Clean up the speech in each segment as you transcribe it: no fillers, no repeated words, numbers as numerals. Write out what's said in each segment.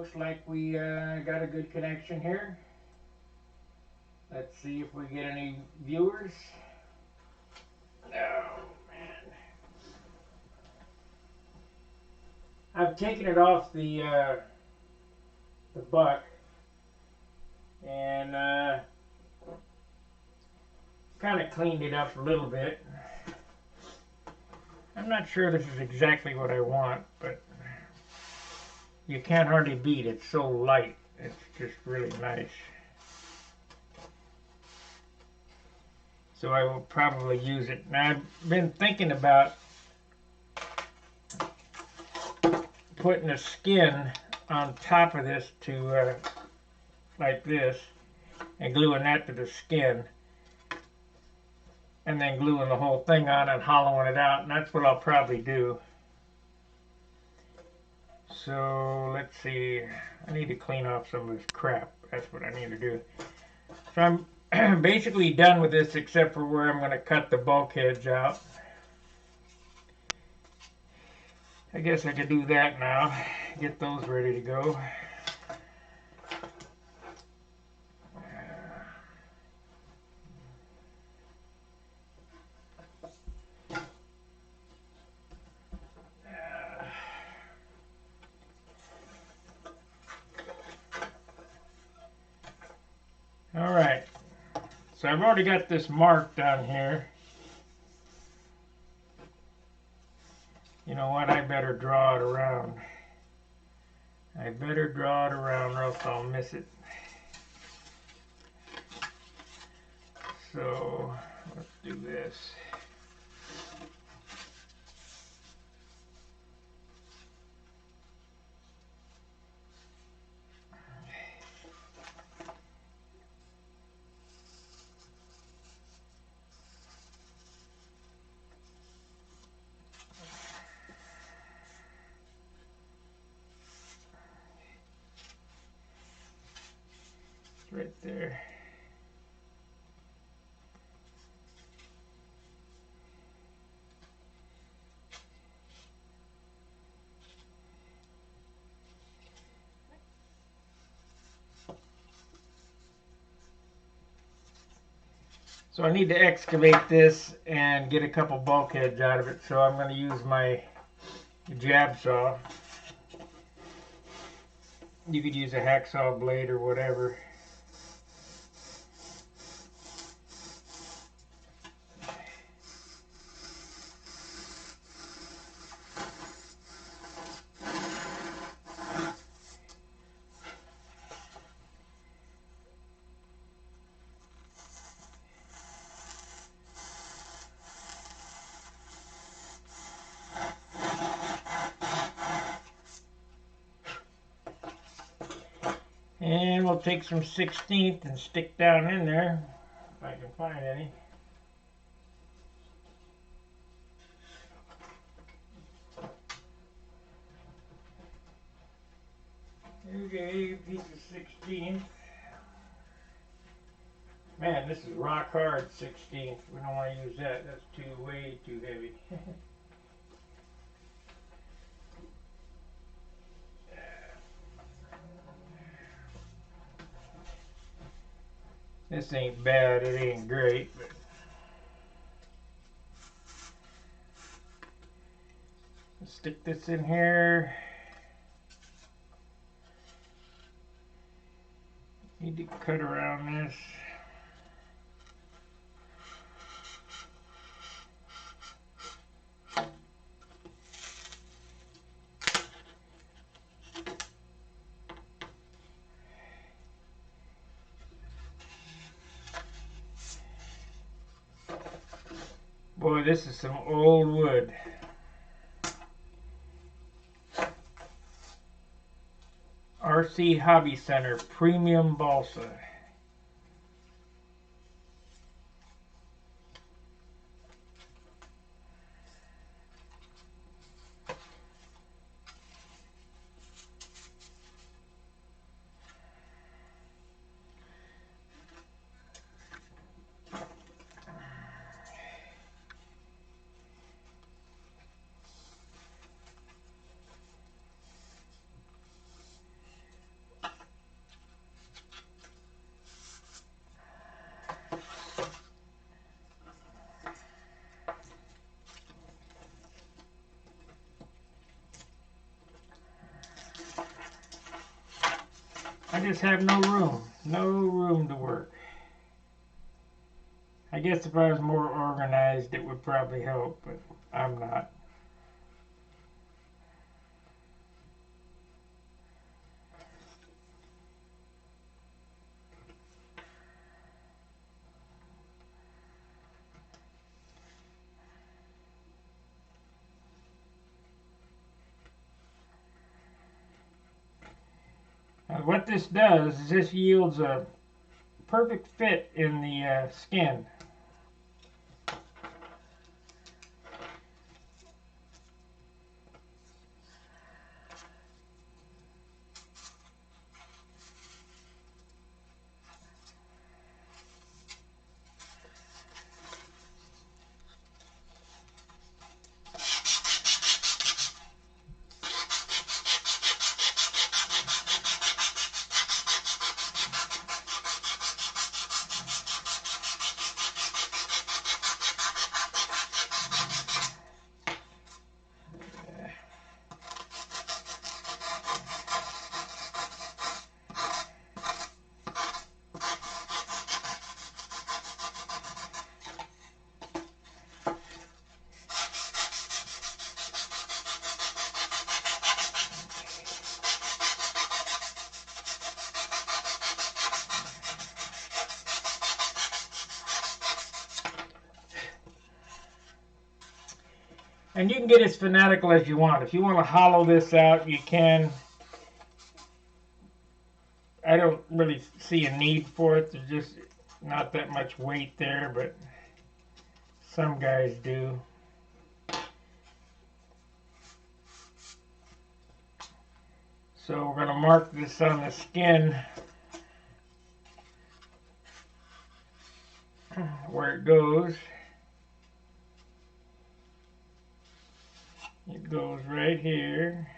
looks like we got a good connection here. Let's see if we get any viewers. Oh, man. I've taken it off the buck and kind of cleaned it up a little bit. I'm not sure this is exactly what I want, but you can't hardly beat it. It's so light. It's just really nice. So I will probably use it. Now I've been thinking about putting a skin on top of this to like this, and gluing that to the skin, and then gluing the whole thing on and hollowing it out, and that's what I'll probably do. So let's see, I need to clean off some of this crap. That's what I need to do. So I'm basically done with this except for where I'm going to cut the bulkheads out. I guess I could do that now, get those ready to go. Alright, so I've already got this marked down here. You know what, I better draw it around. I better draw it around or else I'll miss it. So, let's do this. Right there. So I need to excavate this and get a couple bulkheads out of it, so I'm going to use my jab saw. You could use a hacksaw blade or whatever. And we'll take some 16th and stick down in there, if I can find any. Okay, piece of 16th. Man, this is rock hard 16th. We don't want to use that. That's way too heavy. This ain't bad. It ain't great, but let's stick this in here. Need to cut around this. Boy, this is some old wood. RC Hobby Center Premium Balsa. I just have no room to work. I guess if I was more organized, it would probably help, but I'm not. What this does is this yields a perfect fit in the skin. And you can get as fanatical as you want. If you want to hollow this out, you can. I don't really see a need for it. There's just not that much weight there, but some guys do. So we're going to mark this on the skin where it goes. It goes right here.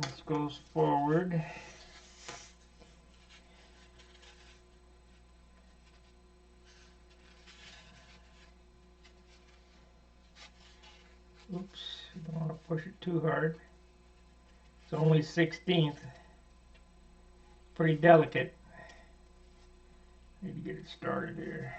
This goes forward. Oops, don't want to push it too hard. It's only 16th. Pretty delicate. Need to get it started here.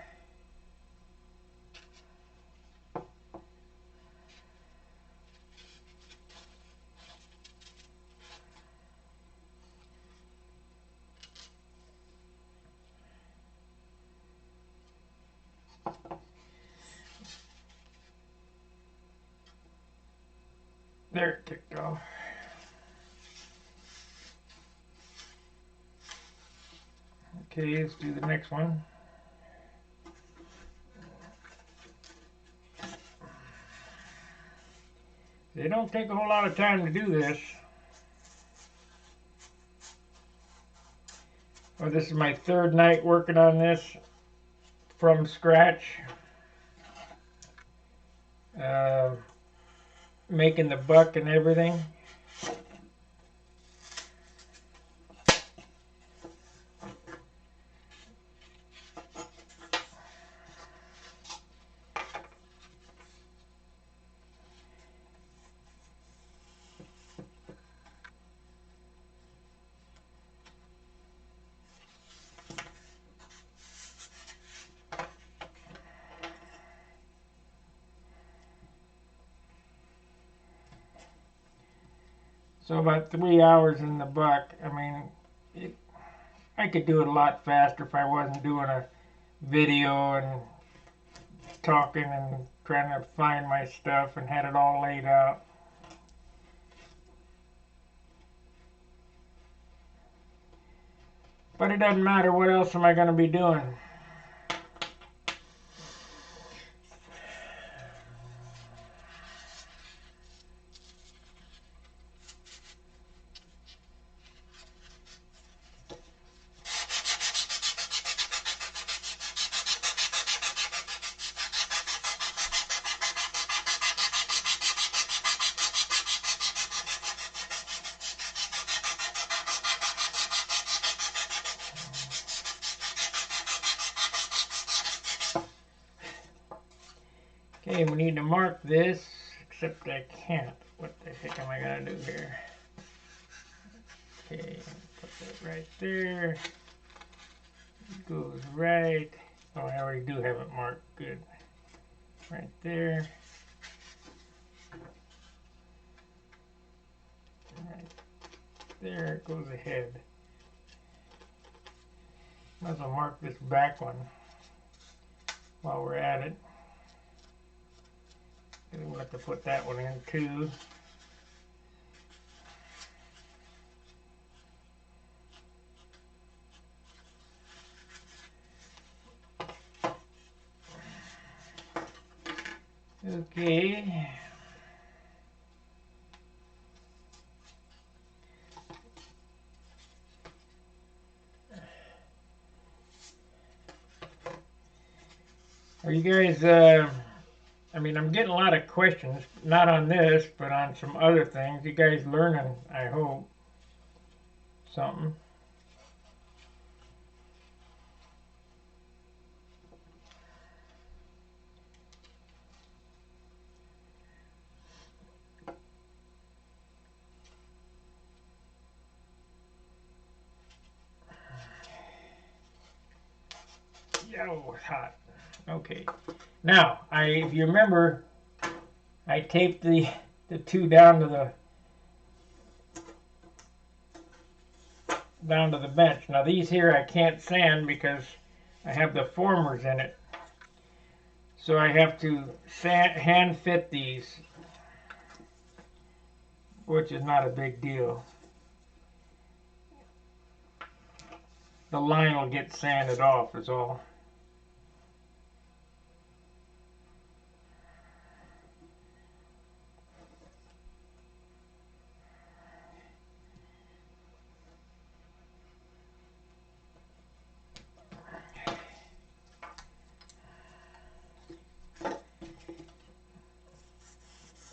There, it kicked off. Okay, let's do the next one. They don't take a whole lot of time to do this. Well, this is my third night working on this from scratch. Making the buck and everything. So about 3 hours in the buck. I mean, I could do it a lot faster if I wasn't doing a video and talking and trying to find my stuff and had it all laid out. But it doesn't matter. What else am I going to be doing? Okay, we need to mark this, except I can't. What the heck am I gonna do here? Okay, put that right there. Goes right. Oh, I already do have it marked. Good. Right there. Right there it goes ahead. Might as well mark this back one while we're at it. We'll have to put that one in too. Okay. Are you guys, I mean, I'm getting a lot of questions, not on this, but on some other things. You guys learning, I hope, something. Oh, it's hot. Okay. Now, if you remember, I taped the two down to the bench. Now these here I can't sand because I have the formers in it. So I have to hand fit these, which is not a big deal. The line will get sanded off is all.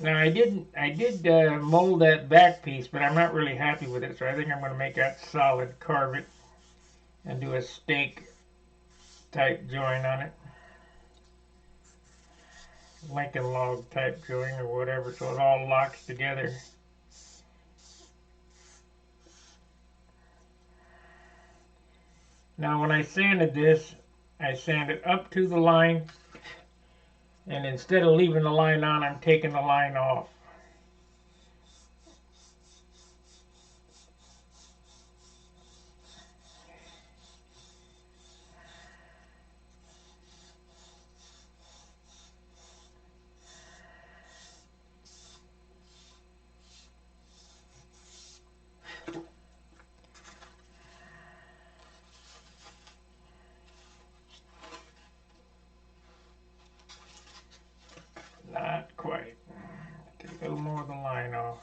Now I did mold that back piece, but I'm not really happy with it, so I think I'm going to make that solid, carve it, and do a stake type joint on it. Lincoln log type joint or whatever, so it all locks together. Now when I sanded this, I sanded up to the line, and instead of leaving the line on, I'm taking the line off. Not quite. Take a little more of the line off.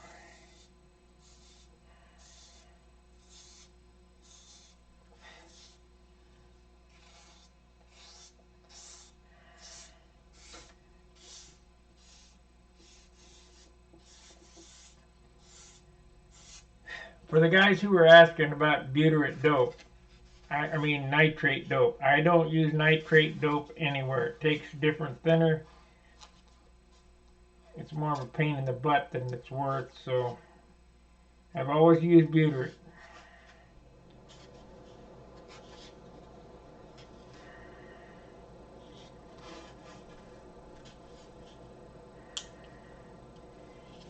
For the guys who were asking about butyrate dope, I mean nitrate dope, I don't use nitrate dope anywhere. It takes different thinner. It's more of a pain in the butt than it's worth, so I've always used butyrate.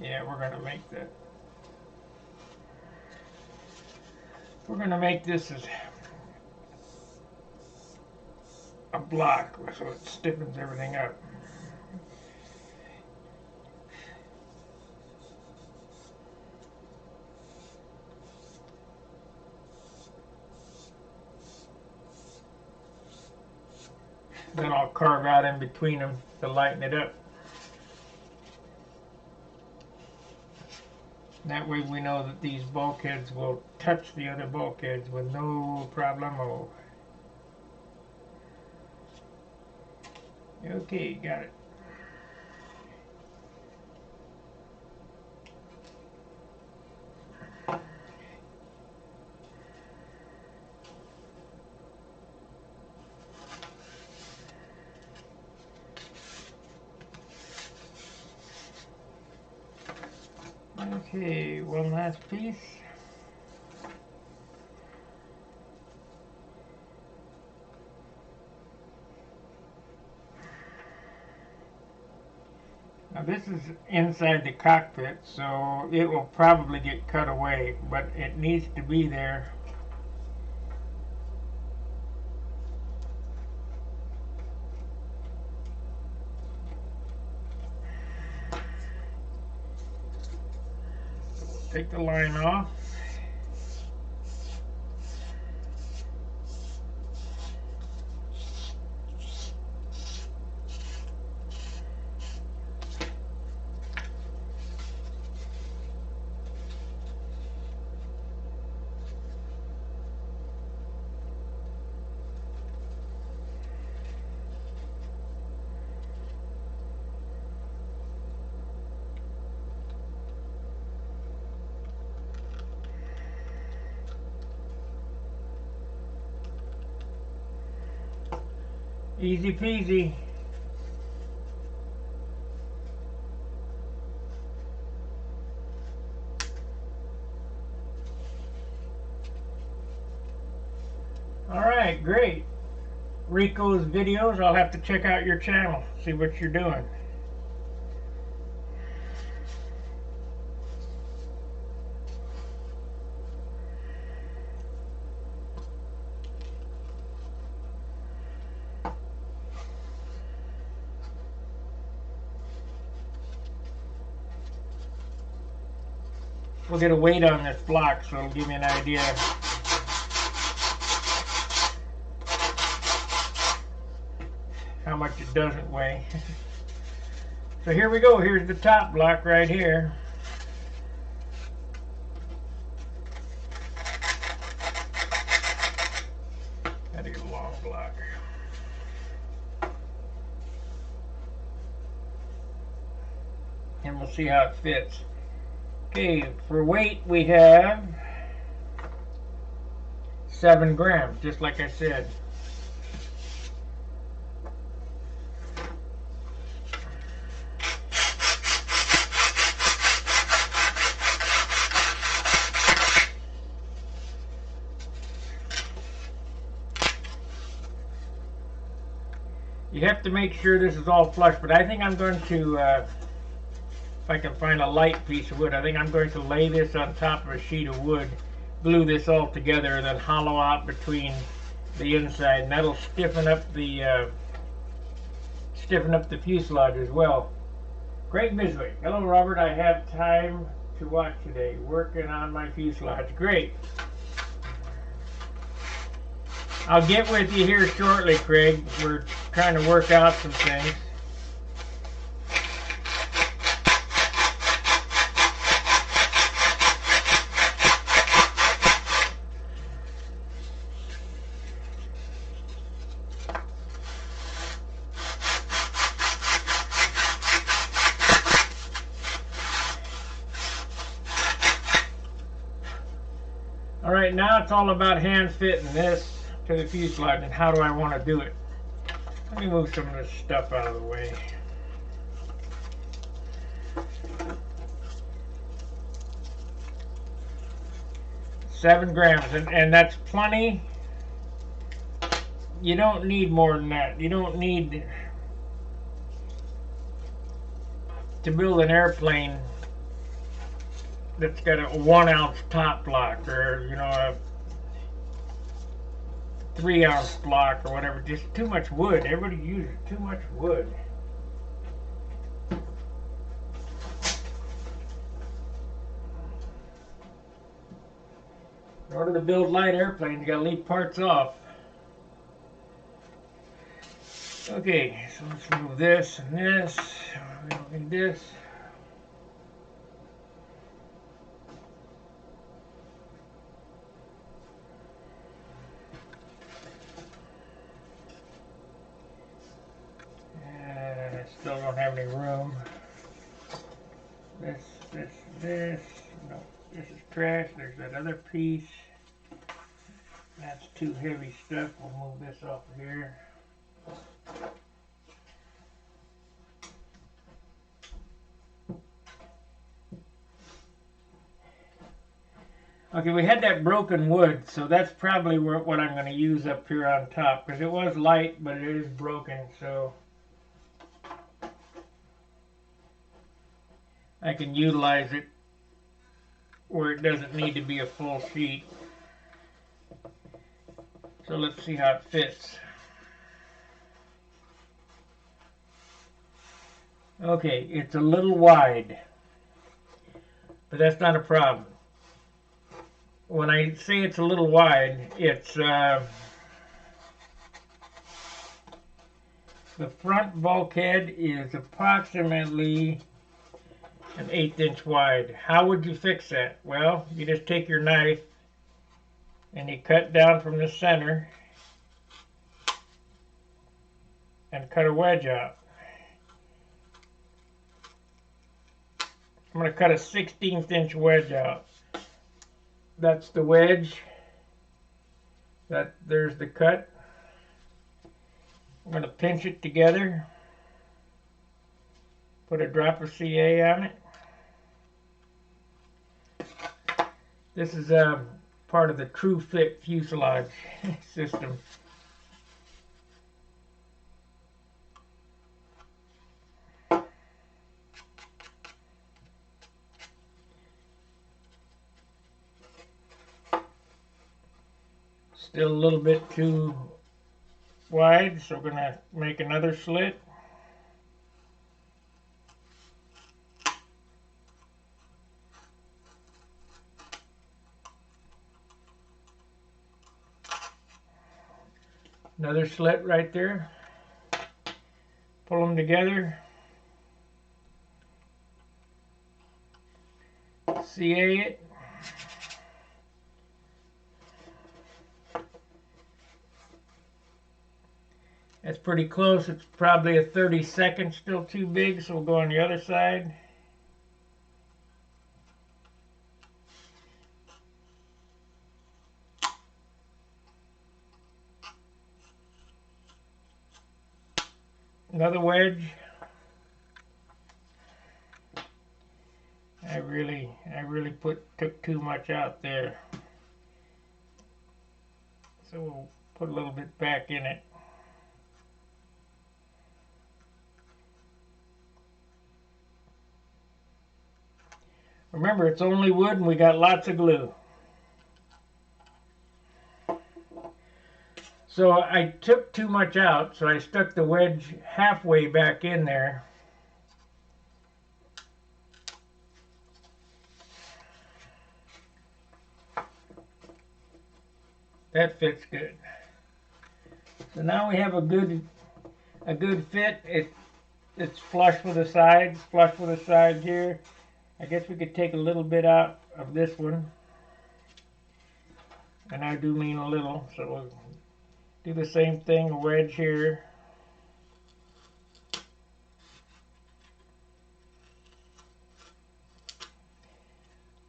Yeah, we're gonna make that. We're gonna make this as a block so it stiffens everything up. Then I'll carve out in between them to lighten it up. That way we know that these bulkheads will touch the other bulkheads with no problemo. Okay, got it. Okay, one last piece. Now this is inside the cockpit, so it will probably get cut away, but it needs to be there. Take the line off. Easy peasy. Alright, great. Rico's videos, I'll have to check out your channel, see what you're doing. We'll get a weight on this block, so it'll give me an idea how much it doesn't weigh. So here we go. Here's the top block right here. Gotta get a long block. And we'll see how it fits. Okay, for weight we have 7 grams, just like I said. You have to make sure this is all flush, but I think I'm going to, if I can find a light piece of wood, I think I'm going to lay this on top of a sheet of wood, glue this all together, and then hollow out between the inside, and that'll stiffen up the fuselage as well. Craig Miswick, hello Robert, I have time to watch today, working on my fuselage. Great. I'll get with you here shortly, Craig. We're trying to work out some things. All right, now it's all about hand fitting this to the fuselage, and how do I want to do it? Let me move some of this stuff out of the way. $7 grams, and that's plenty. You don't need more than that. You don't need to build an airplane that's got a 1 ounce top block, or a 3 ounce block, or whatever. Just too much wood. Everybody uses too much wood. In order to build light airplanes, you gotta leave parts off. Okay, so let's remove this and this. We don't need this. Still don't have any room. This. No, this is trash. There's that other piece. That's too heavy stuff. We'll move this off of here. Okay, we had that broken wood, so that's probably what I'm going to use up here on top, because it was light, but it is broken, so I can utilize it where it doesn't need to be a full sheet. So let's see how it fits. Okay, it's a little wide, but that's not a problem. When I say it's a little wide, it's the front bulkhead is approximately an 1/8 inch wide. How would you fix that? Well, you just take your knife and you cut down from the center and cut a wedge out. I'm going to cut a 1/16 inch wedge out. That's the wedge. There's the cut. I'm going to pinch it together. Put a drop of CA on it. This is part of the True Fit fuselage system. Still a little bit too wide, so we're going to make another slit. Another slit right there. Pull them together. CA it. That's pretty close. It's probably a 32nd, still too big, so we'll go on the other side. Another wedge. I really took too much out there. So we'll put a little bit back in it. Remember, it's only wood and we got lots of glue. So I took too much out, so I stuck the wedge halfway back in there. That fits good. So now we have a good fit. It's flush with the sides here. I guess we could take a little bit out of this one. And I do mean a little, so we'll do the same thing, a wedge here.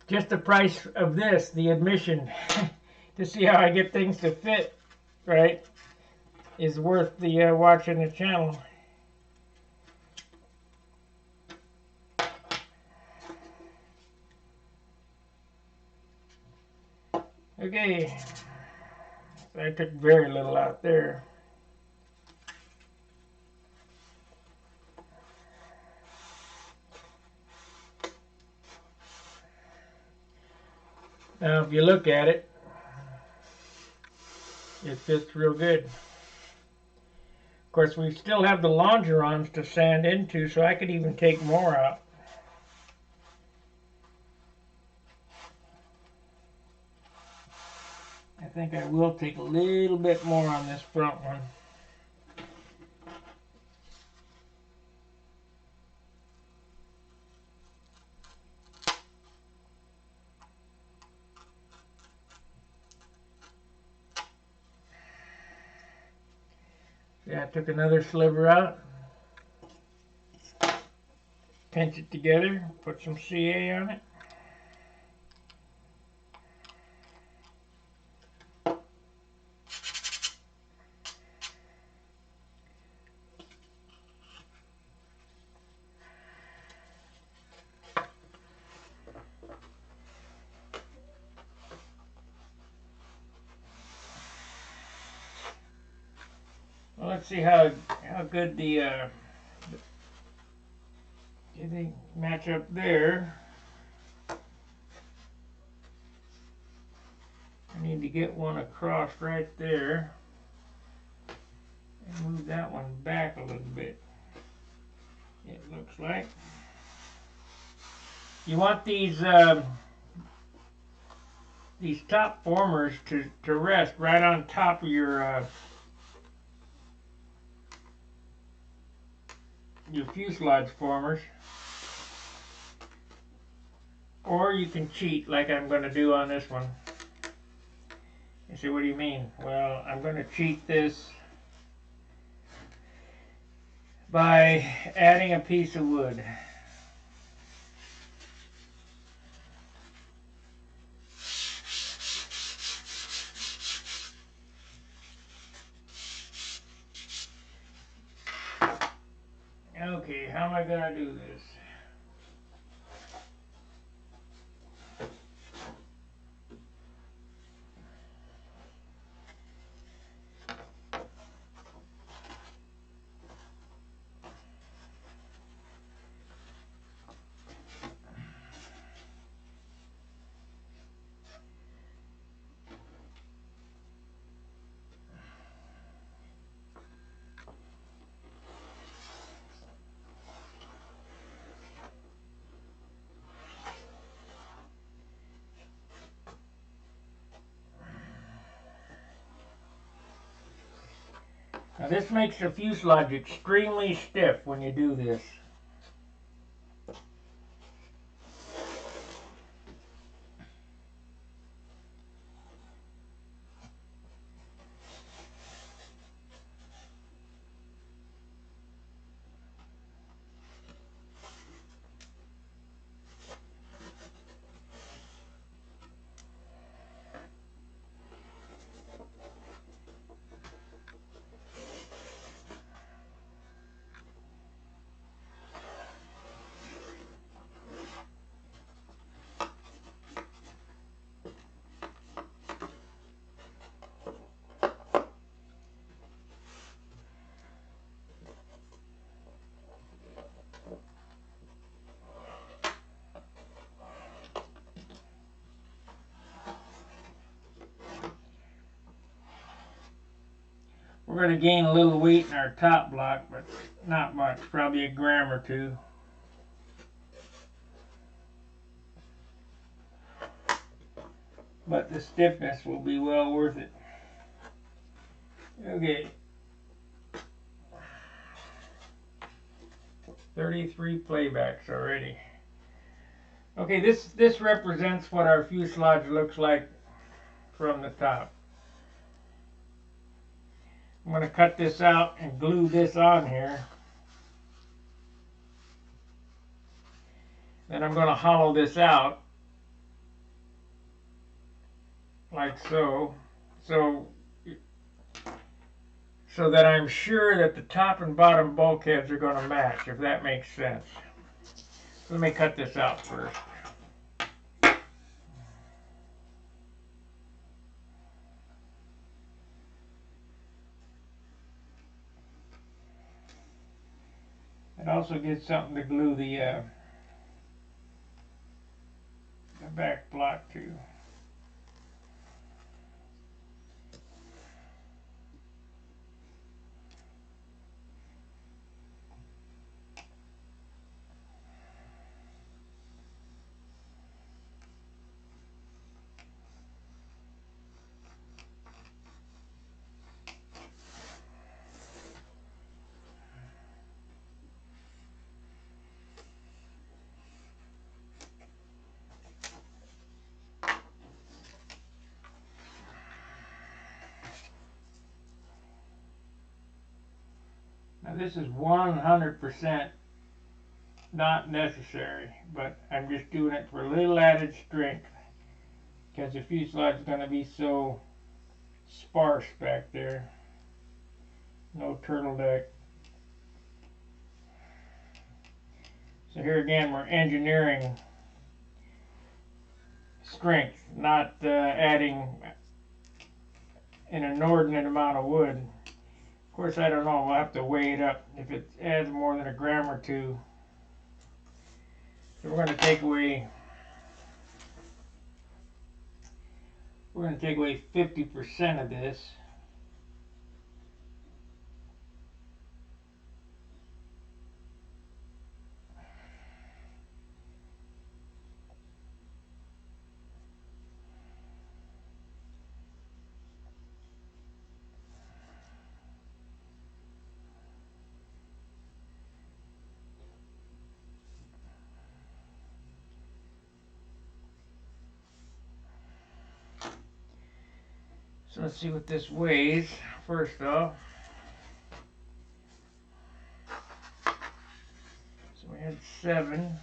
Just the price of this, the admission, to see how I get things to fit, right, is worth the watching the channel. Okay, so I took very little out there. Now if you look at it, it fits real good. Of course, we still have the longerons to sand into, so I could even take more out. I think I will take a little bit more on this front one. Yeah, I took another sliver out. Pinch it together, put some CA on it. Well, let's see how good the they match up there. I need to get one across right there and move that one back a little bit. It looks like you want these top formers to rest right on top of your fuselage formers, or you can cheat like I'm going to do on this one. You say, what do you mean? Well, I'm going to cheat this by adding a piece of wood. Okay, how am I going to do this? Now this makes the fuselage extremely stiff when you do this. We're going to gain a little weight in our top block, but not much, probably a gram or two. But the stiffness will be well worth it. Okay. 33 playbacks already. Okay, this represents what our fuselage looks like from the top. I'm going to cut this out and glue this on here. Then I'm going to hollow this out like so. So that I'm sure that the top and bottom bulkheads are going to match, if that makes sense. Let me cut this out first. It also gives something to glue the back block to. Now this is 100% not necessary, but I'm just doing it for a little added strength because the fuselage is going to be so sparse back there. No turtle deck. So here again we're engineering strength, not adding an inordinate amount of wood. Of course, I don't know. We'll have to weigh it up. If it adds more than a gram or two, so we're going to take away. We're going to take away 50% of this. So let's see what this weighs first off. So we had 7.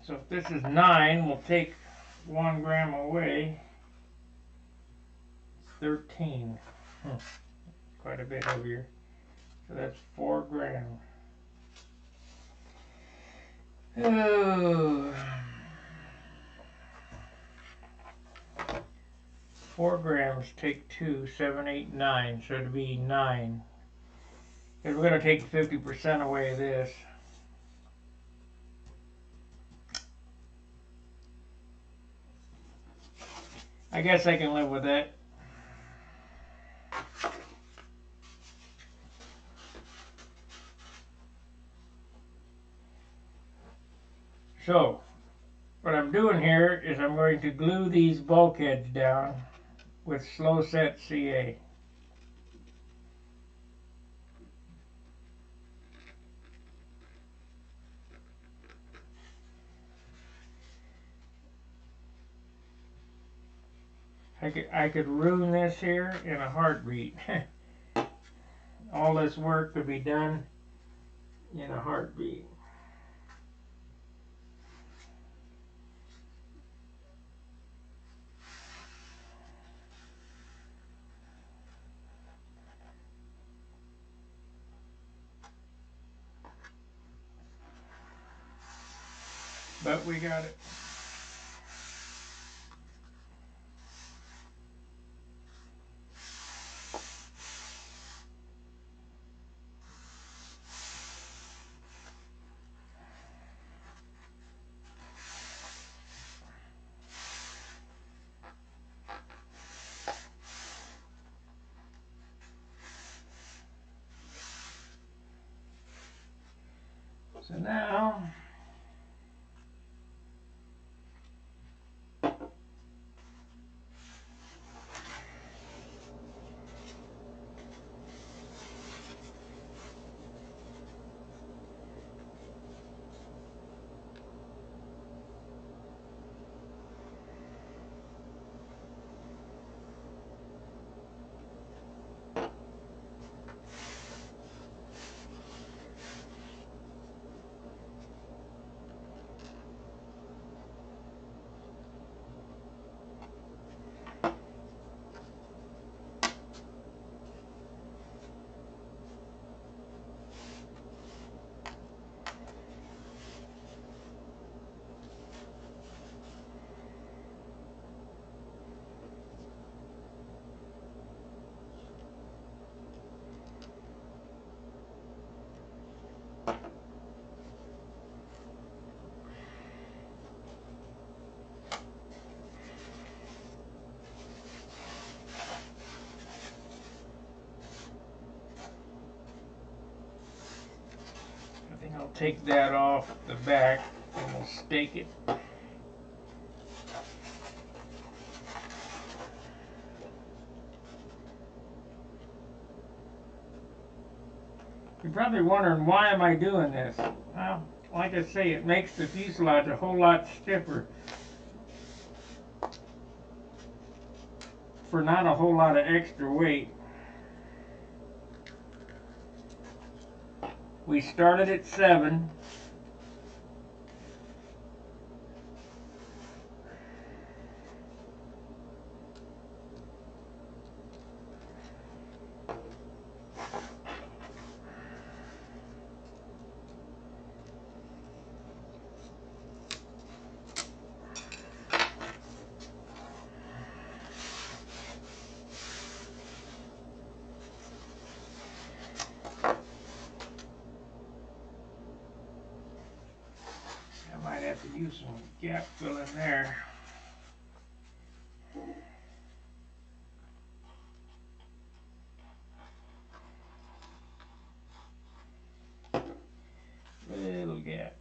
So if this is 9, we'll take 1 gram away. 13. Quite a bit heavier. So that's 4 grams. Oh. 4 grams, take 2, 7, 8, 9. So it'd be 9. Because we're going to take 50% away of this. I guess I can live with that. So, what I'm doing here is I'm going to glue these bulkheads down with slow set CA. I could ruin this here in a heartbeat. All this work could be done in a heartbeat. But we got it. So now, I think I'll take that off the back and we'll stake it. You're probably wondering, why am I doing this? Well, like I say, it makes the fuselage a whole lot stiffer for not a whole lot of extra weight. We started at 7. I might have to use some gap fill in there. Little gap.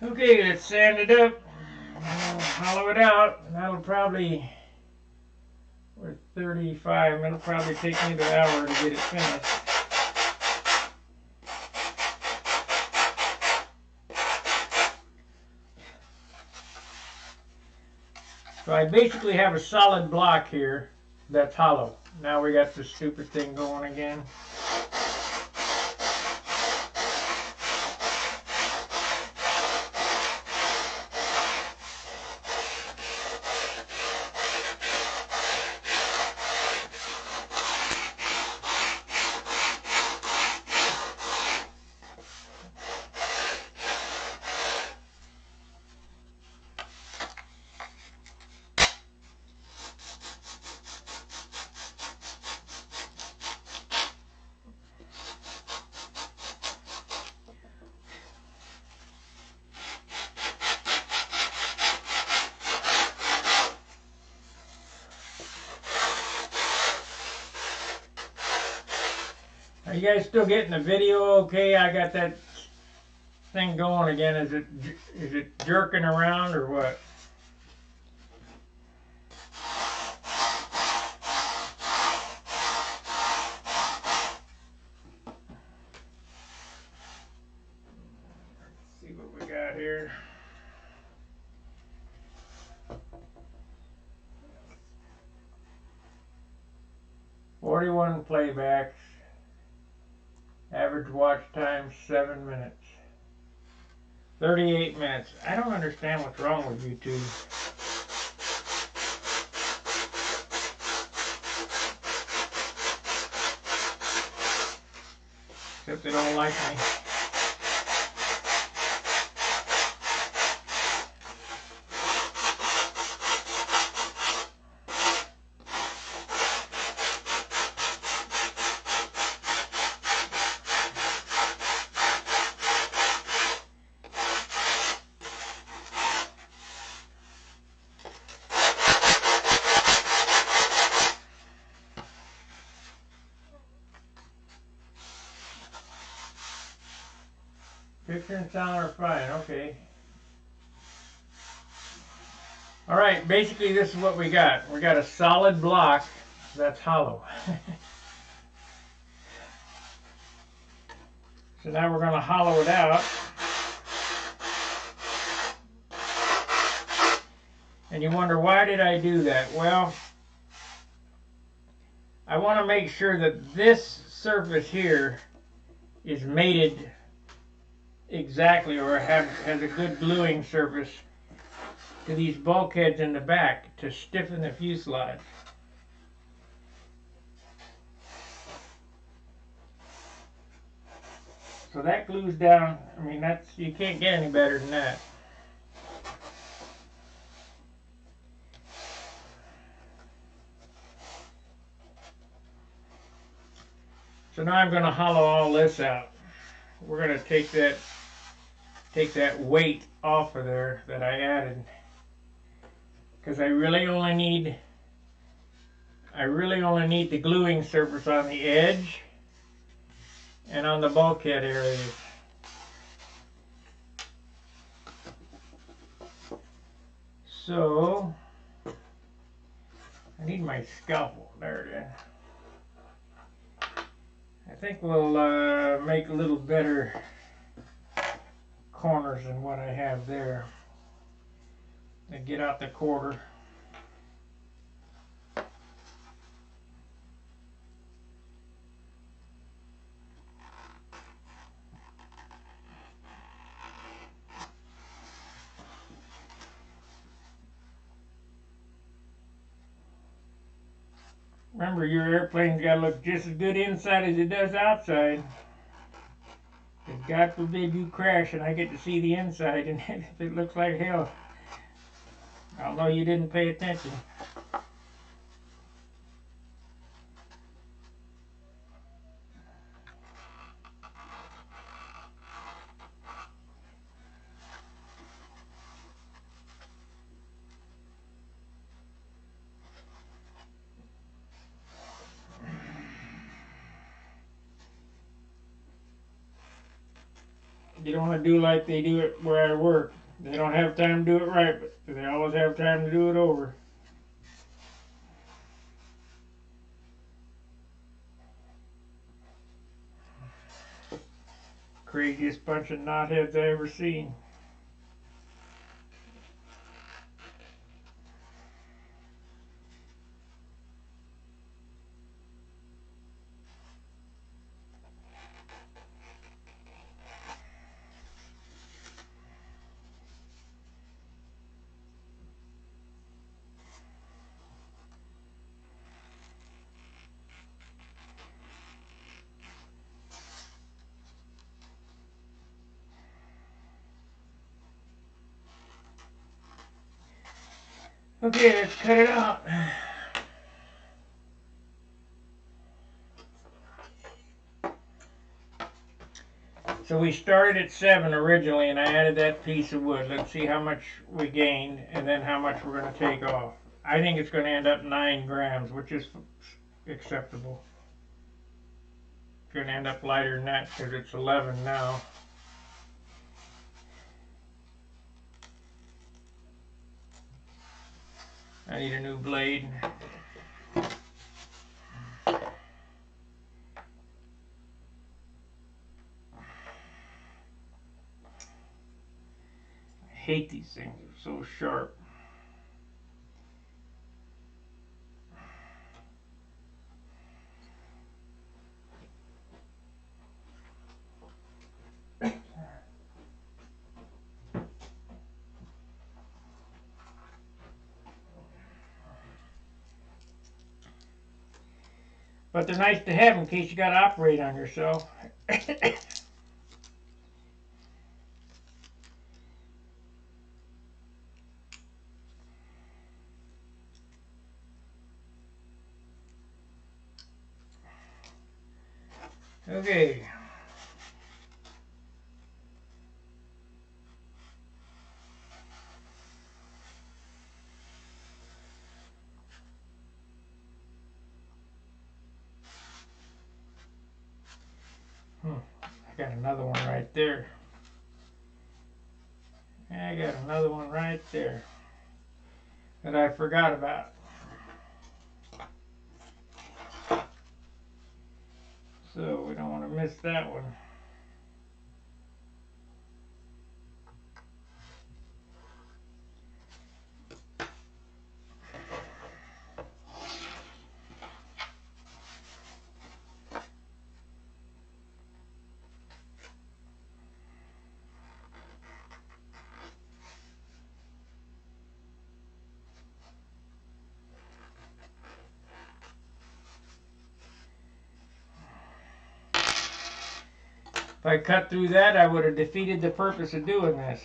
Okay, let's sand it up. Hollow it out. That'll probably, we're 35, it'll probably take me an hour to get it finished. So I basically have a solid block here that's hollow. Now we got this stupid thing going again. Are you guys still getting the video okay? I got that thing going again. Is it jerking around or what? Let's see what we got here. "41 playbacks. Average watch time 7 minutes. 38 minutes. I don't understand what's wrong with YouTube. Except they don't like me. Picture and sound are fine, okay. Alright, basically this is what we got. We got a solid block that's hollow. So now we're going to hollow it out. And you wonder, why did I do that? Well, I want to make sure that this surface here is mated exactly, or has a good gluing surface to these bulkheads in the back to stiffen the fuselage. So that glues down. I mean, you can't get any better than that. So now I'm going to hollow all this out. We're going to take that weight off of there that I added, because I really only need the gluing surface on the edge and on the bulkhead areas. So I need my scalpel. There it is. I think we'll make a little better corners than what I have there. And get out the quarter. Remember, your airplane's got to look just as good inside as it does outside. Because God forbid you crash and I get to see the inside, and if it looks like hell, I'll know you didn't pay attention. You don't want to do like they do it where I work. They don't have time to do it right, but they always have time to do it over. Craziest bunch of knotheads I ever seen. Okay, let's cut it out. So we started at 7 originally, and I added that piece of wood. Let's see how much we gained, and then how much we're going to take off. I think it's going to end up 9 grams, which is acceptable. It's going to end up lighter than that because it's 11 now. I need a new blade. I hate these things, they're so sharp. But they're nice to have in case you got to operate on yourself. Okay. I got another one right there. I got another one right there that I forgot about. So we don't want to miss that one. If I cut through that, I would have defeated the purpose of doing this.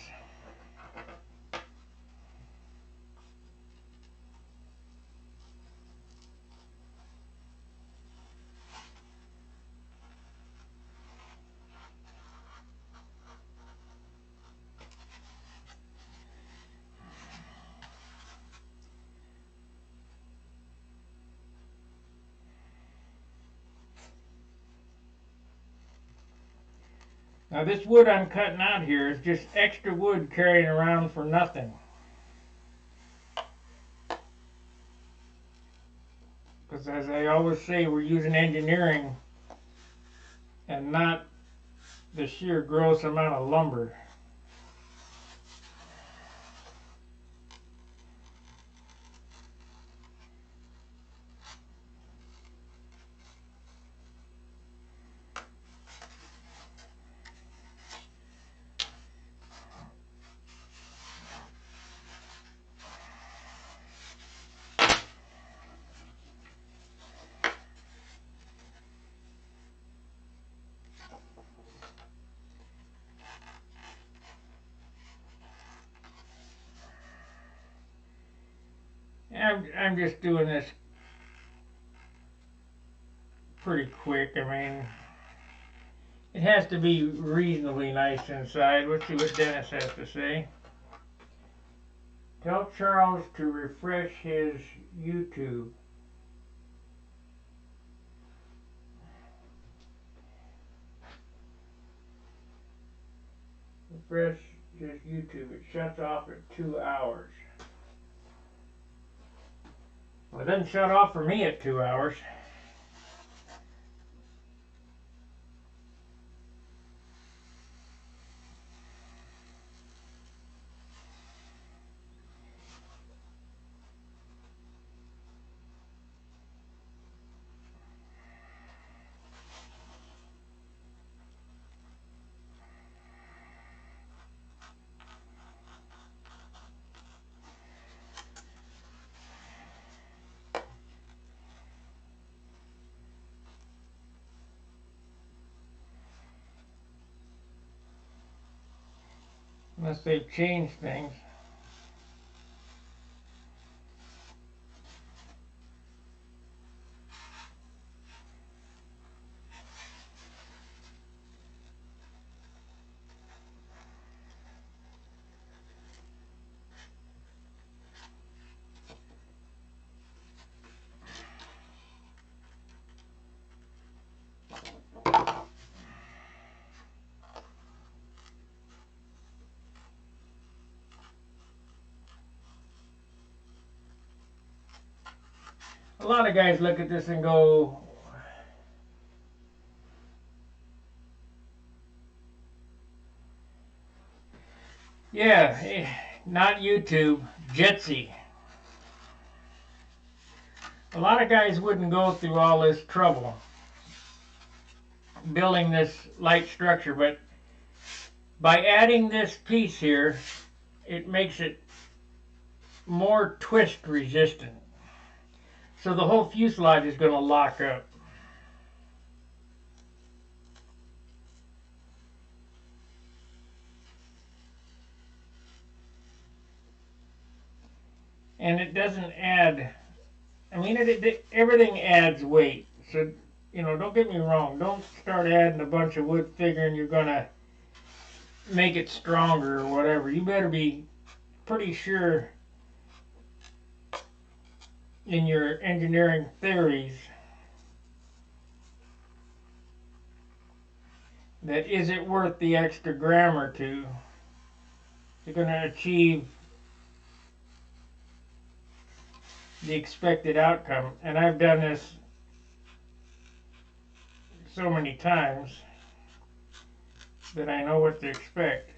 Now this wood I'm cutting out here is just extra wood carrying around for nothing. Because as I always say, we're using engineering and not the sheer gross amount of lumber. I'm just doing this pretty quick. I mean, it has to be reasonably nice inside. Let's see what Dennis has to say. Tell Charles to refresh his YouTube. Refresh his YouTube. It shuts off at 2 hours. Well, it doesn't shut off for me at 2 hours. Unless they've changed things. A lot of guys look at this and go, yeah, not YouTube, Jitsi. A lot of guys wouldn't go through all this trouble building this light structure, but by adding this piece here, it makes it more twist resistant. So the whole fuselage is going to lock up. And it doesn't add, I mean, everything adds weight. So, you know, don't get me wrong. Don't start adding a bunch of wood figuring you're going to make it stronger or whatever. You better be pretty sure in your engineering theories that is it worth the extra gram or two you're going to achieve the expected outcome. And I've done this so many times that I know what to expect.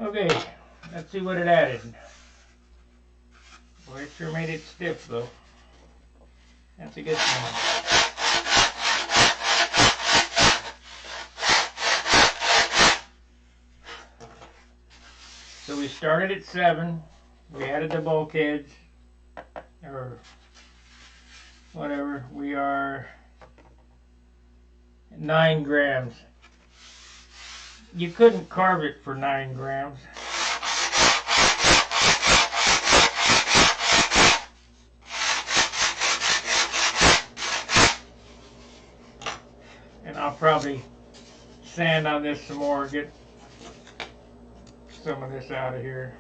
Okay, let's see what it added. Boy, it sure made it stiff though. That's a good thing. So we started at 7. We added the bulkheads, or whatever. We are 9 grams. You couldn't carve it for 9 grams. And I'll probably sand on this some more, get some of this out of here.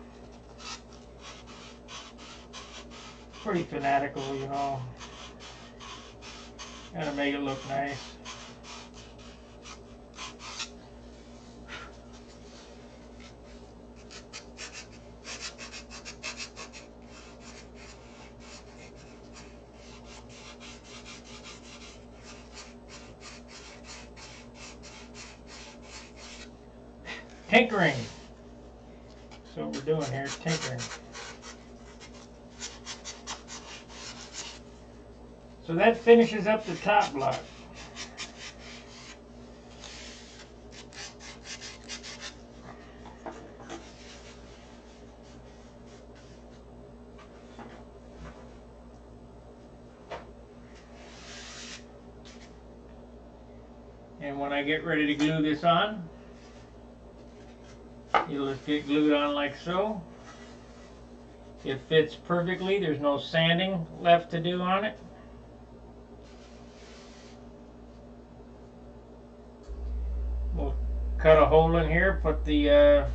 Pretty fanatical, you know. Gotta make it look nice. Tinkering. So what we're doing here is tinkering. So that finishes up the top block. And when I get ready to glue this on, it'll just get glued on like so. It fits perfectly. There's no sanding left to do on it. We'll cut a hole in here, put the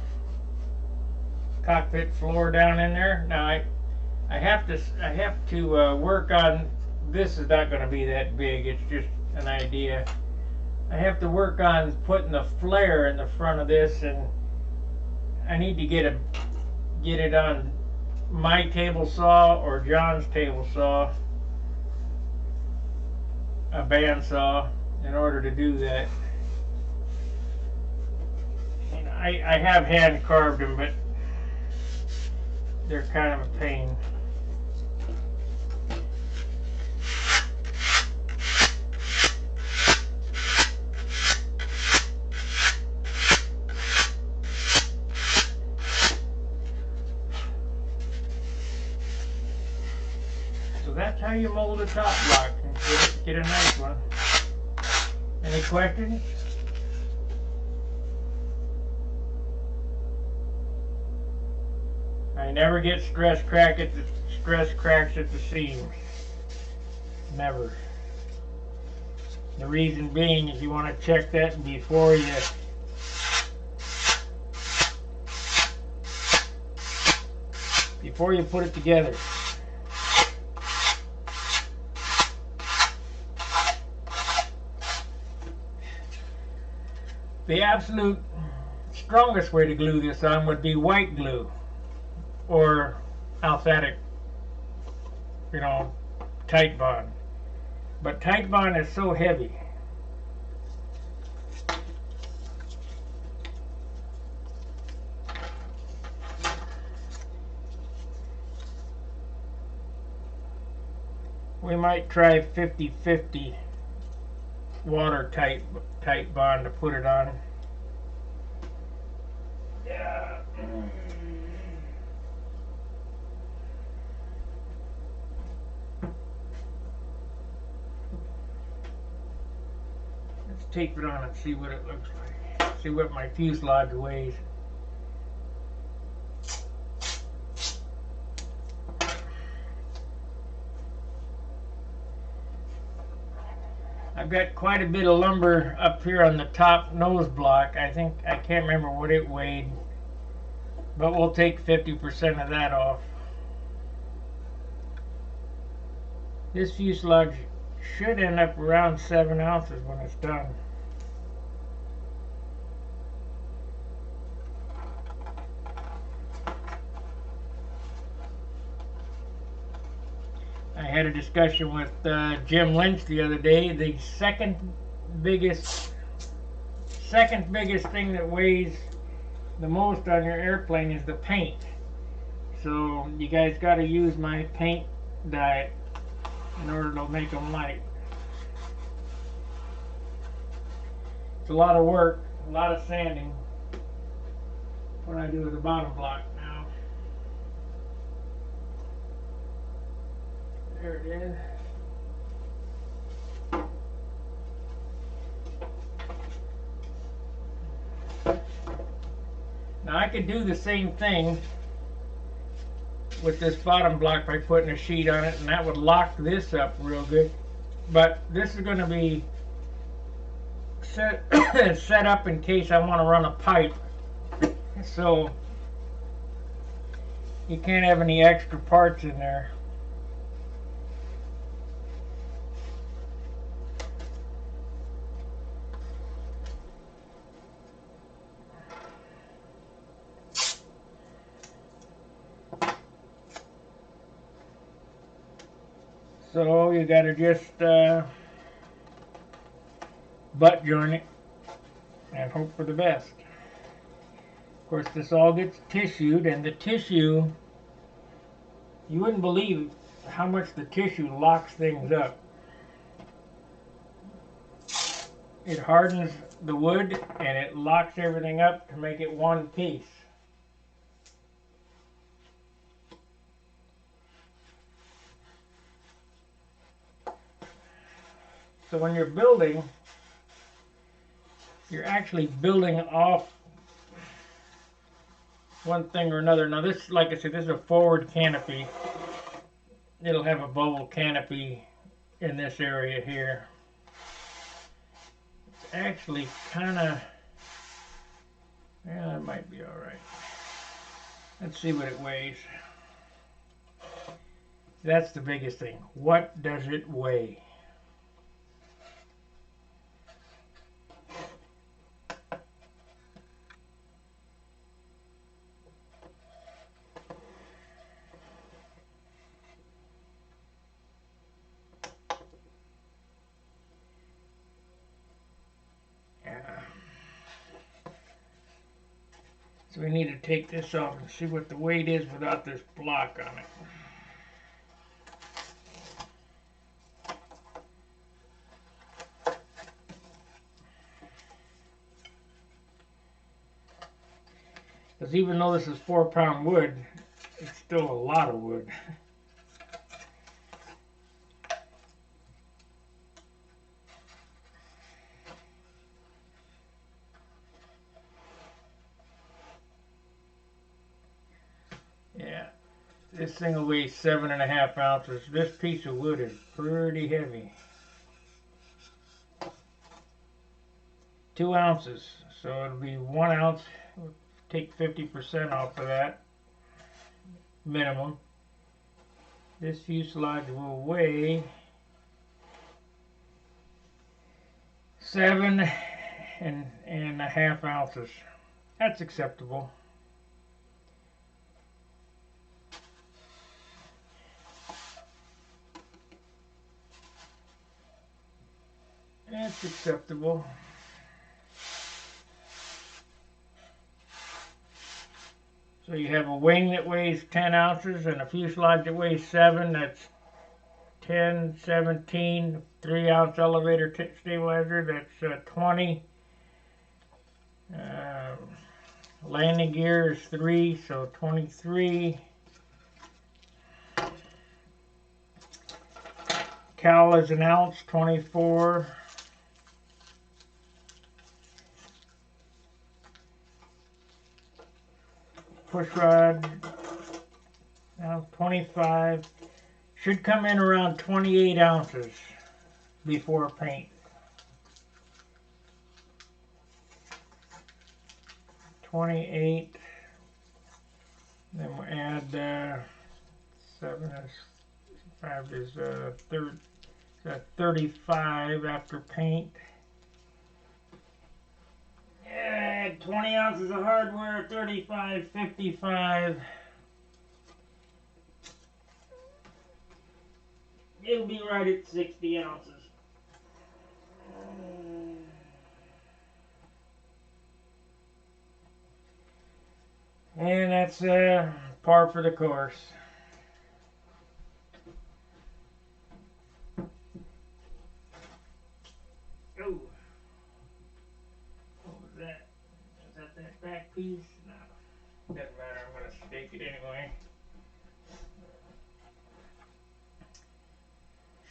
cockpit floor down in there. Now I have to work on, this is not going to be that big, it's just an idea. I have to work on putting the flare in the front of this, and I need to get it on my table saw or John's table saw, a bandsaw, in order to do that. And I have hand carved them, but they're kind of a pain. So that's how you mold a top block and get a nice one. Any questions? I never get stress cracks at the seams. Never. The reason being is you want to check that before you put it together. The absolute strongest way to glue this on would be white glue or alphatic, you know, tight bond. But tight bond is so heavy. We might try 50-50 water tight bond to put it on. Yeah. Let's tape it on and see what it looks like. See what my fuselage weighs. I've got quite a bit of lumber up here on the top nose block. I can't remember what it weighed, but we'll take 50% of that off. This fuselage should end up around 7 ounces when it's done. I had a discussion with Jim Lynch the other day. The second biggest thing that weighs the most on your airplane is the paint. So you guys got to use my paint diet in order to make them light. It's a lot of work, a lot of sanding. What I do with the bottom block now. There it is. Now I could do the same thing with this bottom block by putting a sheet on it, and that would lock this up real good. But this is going to be set, set up in case I want to run a pipe. So you can't have any extra parts in there. So you got to just butt joint it and hope for the best. Of course, this all gets tissued, and the tissue, you wouldn't believe how much the tissue locks things up. It hardens the wood and it locks everything up to make it one piece. So when you're building, you're actually building off one thing or another. Now this, like I said, this is a forward canopy. It'll have a bubble canopy in this area here. It's actually kind of, yeah, that might be all right. Let's see what it weighs. That's the biggest thing. What does it weigh? So we need to take this off and see what the weight is without this block on it. Because even though this is 4-pound wood, it's still a lot of wood. Yeah, this thing will weigh 7.5 ounces. This piece of wood is pretty heavy. 2 ounces, so it'll be 1 ounce. We'll take 50% off of that minimum. This fuselage will weigh 7.5 ounces. That's acceptable. That's acceptable. So you have a wing that weighs 10 ounces and a fuselage that weighs 7. That's 10, 17, 3-ounce elevator stabilizer. That's 20. Landing gear is 3, so 23. Cowl is 1 ounce, 24. Push rod, now 25. Should come in around 28 ounces before paint. 28. Then we'll add 7 is 5 is 35 after paint. Yeah, 20 ounces of hardware, 35, 55. It'll be right at 60 ounces. And that's par for the course. Oh, what was that? Is that back piece? No, doesn't matter. I'm going to stake it anyway.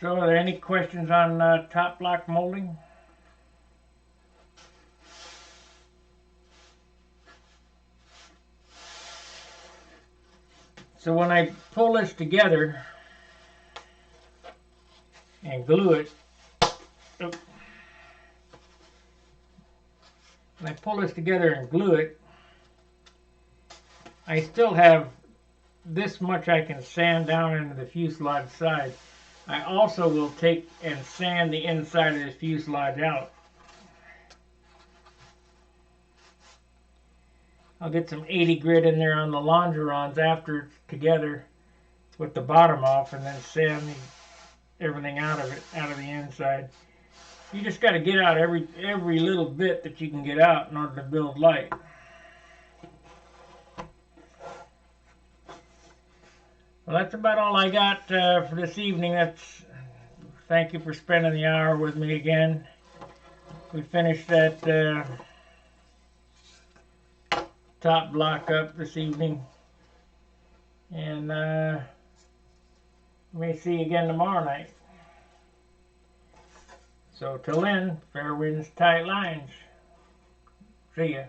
So, are there any questions on top block molding? So when I pull this together and glue it, when I pull this together and glue it, I still have this much I can sand down into the fuselage side. I also will take and sand the inside of the fuselage out. I'll get some 80 grit in there on the longerons after it's together with the bottom off, and then sand everything out of it, out of the inside. You just got to get out every little bit that you can get out in order to build light. Well, that's about all I got for this evening. Thank you for spending the hour with me again. We finished that top block up this evening, and may see you again tomorrow night. So till then, fair winds, tight lines. See ya.